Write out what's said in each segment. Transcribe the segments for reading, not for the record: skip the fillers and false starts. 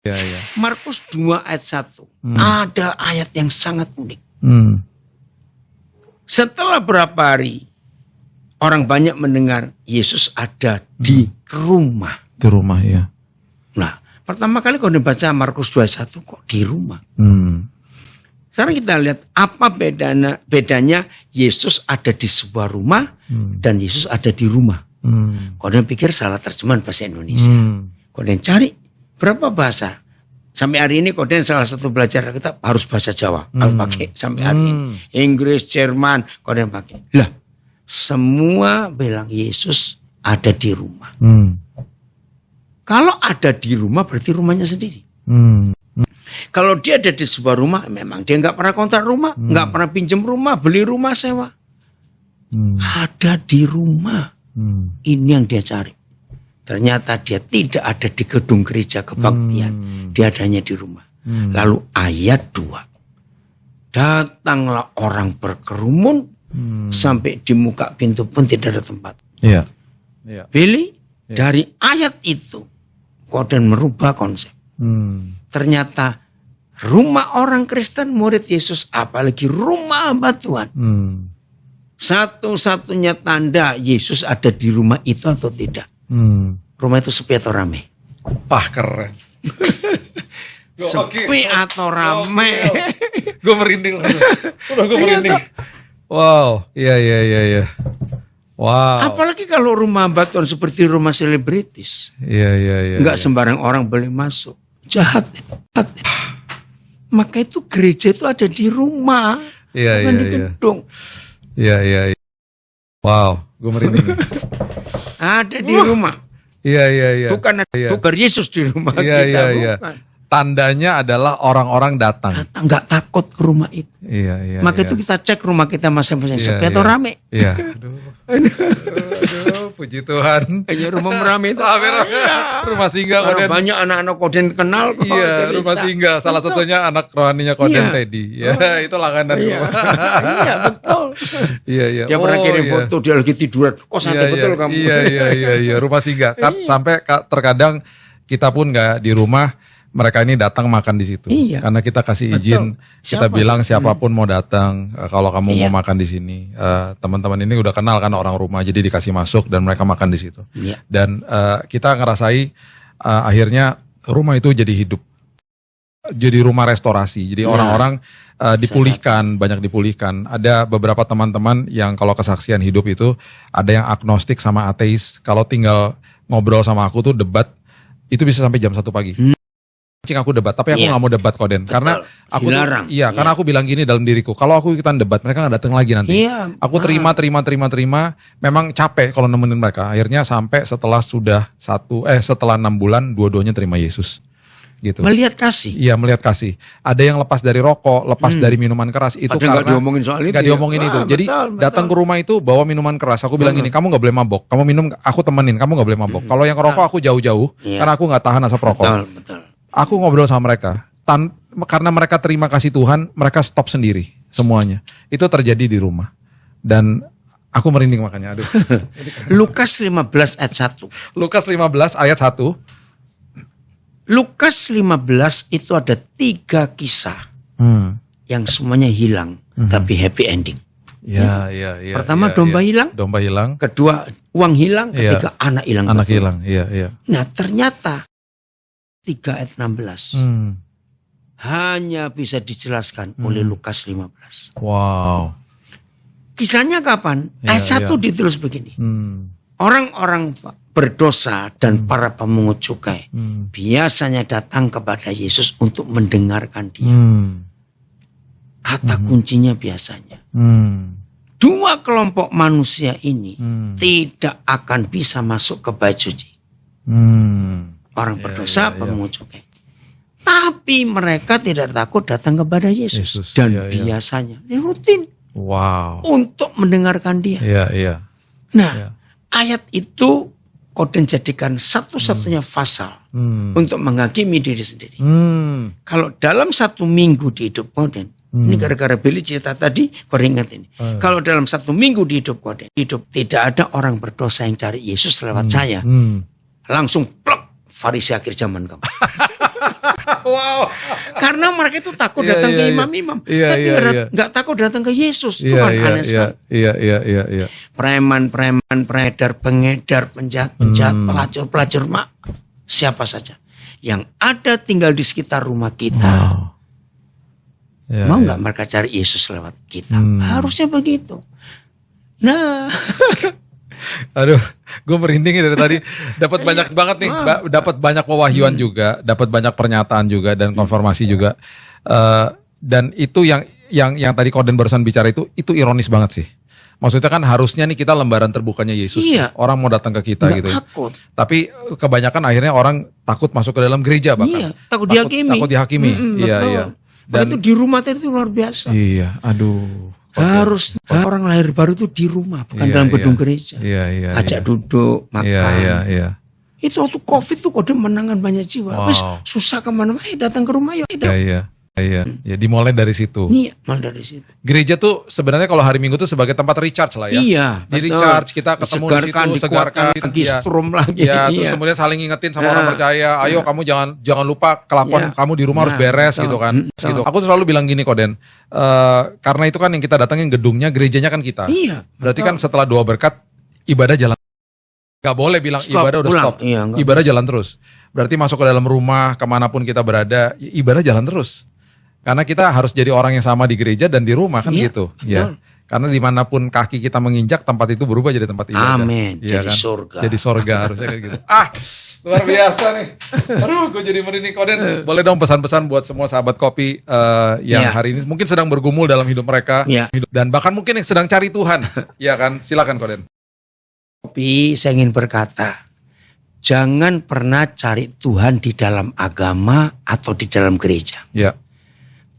Ya, ya. Markus 2 ayat 1. Ada ayat yang sangat unik. Setelah berapa hari, orang banyak mendengar Yesus ada di rumah. Di rumah, ya. Nah, pertama kali kalau dibaca Markus 2 ayat 1 kok di rumah. Sekarang kita lihat apa bedanya Yesus ada di sebuah rumah dan Yesus ada di rumah. Kalian pikir salah terjemahan bahasa Indonesia. Kalian cari berapa bahasa. Sampai hari ini kalian salah satu belajar kita harus bahasa Jawa. Kalau pakai sampai hari ini. Inggris, Jerman, kalian pakai. Lah, semua bilang Yesus ada di rumah. Kalau ada di rumah berarti rumahnya sendiri. Kalau dia ada di sebuah rumah, memang dia nggak pernah kontrak rumah, nggak pernah pinjam rumah, beli rumah sewa. Ada di rumah. Ini yang dia cari. Ternyata dia tidak ada di gedung gereja kebaktian. Dia adanya di rumah. Lalu ayat 2. Datanglah orang berkerumun sampai di muka pintu pun tidak ada tempat. Iya. Billy, dari ayat itu Koden merubah konsep. Ternyata rumah orang Kristen murid Yesus, apalagi rumah hamba Tuhan. Satu-satunya tanda Yesus ada di rumah itu atau tidak. Rumah itu sepi atau ramai? Wah, keren. Sepi atau ramai? Gue merinding langsung. Udah gue merinding. Wow, iya. Wow. Apalagi kalau rumah hamba Tuhan seperti rumah selebritis. Iya. Enggak sembarang orang boleh masuk. Jahat itu. Maka itu gereja itu ada di rumah. Bukan di gedung. Iya. Wow, gue merinding. Ada di rumah. Iya. Tukar Yesus di rumah kita. Iya. Tandanya adalah orang-orang datang. Nggak takut ke rumah itu. Iya. Maka itu kita cek rumah kita masing-masing sepi atau rame. Iya. Aduh, puji Tuhan. Hanya rumah rame itu. Rame. Rumah singgah Koden. Banyak anak-anak Koden kenal kok. Iya, rumah singgah. Salah satunya anak rohaninya Koden Teddy. Ya, itu langganan rumah. Iya, betul. Iya. Dia pernah kirim foto dia lagi tiduran. Kok santai betul kamu. Iya, rumah singgah. Sampai terkadang kita pun nggak di rumah, mereka ini datang makan di situ. Iya. Karena kita kasih izin, kita bilang siapapun mau datang, kalau kamu mau makan di sini, teman-teman ini udah kenal kan orang rumah, jadi dikasih masuk dan mereka makan di situ. Iya. Dan kita ngerasai akhirnya rumah itu jadi hidup, jadi rumah restorasi. Jadi orang-orang dipulihkan, banyak dipulihkan. Ada beberapa teman-teman yang kalau kesaksian hidup itu ada yang agnostik sama ateis. Kalau tinggal ngobrol sama aku tuh debat itu bisa sampai jam 1 pagi. Aku debat, tapi aku nggak mau debat Koden. Karena aku dilarang. Karena aku bilang gini dalam diriku, kalau aku ikutan debat mereka nggak datang lagi nanti. Aku terima. Memang capek kalau nemenin mereka. Akhirnya sampai setelah 6 bulan dua-duanya terima Yesus. Gitu. Melihat kasih. Iya, melihat kasih. Ada yang lepas dari rokok, lepas dari minuman keras. Itu karena nggak diomongin soal itu. Nggak diomongin itu. Jadi datang ke rumah itu bawa minuman keras. Aku bilang gini, kamu nggak boleh mabok. Kamu minum, aku temenin. Kamu nggak boleh mabok. Kalau yang rokok aku jauh-jauh, karena aku nggak tahan asap rokok. Betul. Aku ngobrol sama mereka. Karena mereka terima kasih Tuhan, mereka stop sendiri semuanya. Itu terjadi di rumah. Dan aku merinding makanya. Aduh. Lukas 15 ayat 1. Lukas 15 ayat 1. Lukas 15 itu ada 3 kisah yang semuanya hilang, tapi happy ending. Iya. Pertama domba hilang. Domba hilang. Kedua uang hilang. Ketiga anak hilang. Anak hilang, iya. Nah ternyata 3 ayat 16 hanya bisa dijelaskan oleh Lukas 15. Wow. Kisahnya kapan? Ayat 1 ditulis begini. Orang-orang berdosa dan para pemungut cukai biasanya datang kepada Yesus untuk mendengarkan dia. Kata kuncinya biasanya. 2 kelompok manusia ini tidak akan bisa masuk ke bait suci. Orang berdosa, pemungut cukai. Tapi mereka tidak takut datang kepada Yesus. Dan biasanya ini rutin. Wow. Untuk mendengarkan dia. Iya. Nah, ayat itu Koden jadikan satu-satunya pasal untuk menghakimi diri sendiri. Kalau dalam 1 minggu di hidup Koden, ini gara-gara Billy cerita tadi, Koden ingat ini. Kalau dalam 1 minggu di hidup Koden, tidak ada orang berdosa yang cari Yesus lewat saya. Langsung plok, Farisi akhir zaman kamu. Wow. Karena mereka itu takut Iya, datang iya, ke iya. imam-imam, Iya, tapi iya, iya. nggak takut datang ke Yesus. Itu Iya, kan iya, aneh iya, sekali. iya. Preman-preman, pengedar, penjahat-penjahat, pelacur-pelacur, siapa saja yang ada tinggal di sekitar rumah kita. Wow. Iya, Mau iya. nggak mereka cari Yesus lewat kita? Harusnya begitu. Nah, Aduh, gue merinding dari tadi. Dapat banyak banget nih, dapat banyak pewahyuan juga, dapat banyak pernyataan juga dan konfirmasi juga. Dan itu yang tadi Koden barusan bicara itu ironis banget sih. Maksudnya kan harusnya nih kita lembaran terbukanya Yesus. Iya. Orang mau datang ke kita nggak gitu ya. takut. Tapi kebanyakan akhirnya orang takut masuk ke dalam gereja Iya, bahkan. takut dihakimi. Takut dihakimi. Iya, betul. iya. Dan itu di rumah tadi itu luar biasa. Iya, aduh. Harus orang lahir baru itu di rumah, bukan Iya, dalam iya. gedung gereja. Iya. Ajak duduk, makan. Iya. Itu waktu COVID tuh kode menangan banyak jiwa. Wow. Habis susah kemana-mana, datang ke rumah yuk. Iya. Ya dimulai dari situ. Iya, malah dari situ. Gereja tuh sebenarnya kalau hari Minggu tuh sebagai tempat recharge lah ya. Iya, Di recharge kita ketemu di situ, segarkan, lagi, ya. strum lagi. Ya, terus Iya. kemudian saling ngingetin sama orang percaya, ayo kamu jangan lupa kelakuan Iya. kamu di rumah harus Nah, beres betul. gitu kan. Betul. Gitu. Aku selalu bilang gini Koden, karena itu kan yang kita datangin gedungnya, gerejanya kan kita. Iya, Berarti betul. kan setelah doa berkat, ibadah jalan. Gak boleh bilang Stop, ibadah udah pulang. stop. Iya, nggak Ibadah jalan terus. Berarti masuk ke dalam rumah, kemanapun kita berada, ibadah jalan terus. Karena kita harus jadi orang yang sama di gereja dan di rumah kan Iya, gitu. betul. Ya. Karena dimanapun kaki kita menginjak, tempat itu berubah jadi tempat ibadah. Amin. Iya Jadi kan? surga. Jadi surga harusnya kayak gitu. Luar biasa nih. Aduh, gue jadi merinding Koden. Boleh dong pesan-pesan buat semua sahabat kopi yang Iya. hari ini mungkin sedang bergumul dalam hidup mereka. Iya. Dan bahkan mungkin yang sedang cari Tuhan. Iya kan? Silakan Koden. Tapi saya ingin berkata, jangan pernah cari Tuhan di dalam agama atau di dalam gereja. Ya.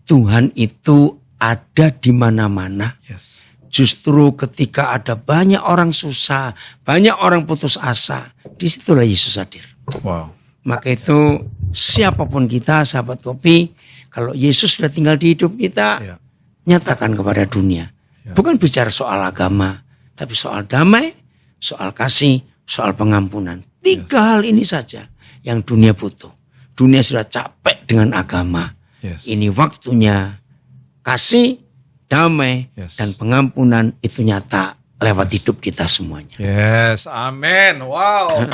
Tuhan itu ada di mana-mana. Yes. Justru ketika ada banyak orang susah, banyak orang putus asa, disitulah Yesus hadir. Wow. Maka itu siapapun kita, sahabat kopi, kalau Yesus sudah tinggal di hidup kita, Ya. nyatakan kepada dunia. Ya. Bukan bicara soal agama, tapi soal damai, soal kasih, soal pengampunan. 3 hal ini saja yang dunia butuh. Dunia sudah capek dengan agama. Yes. Ini waktunya kasih, damai, Yes. dan pengampunan itu nyata lewat hidup kita semuanya. Yes, amin. Wow.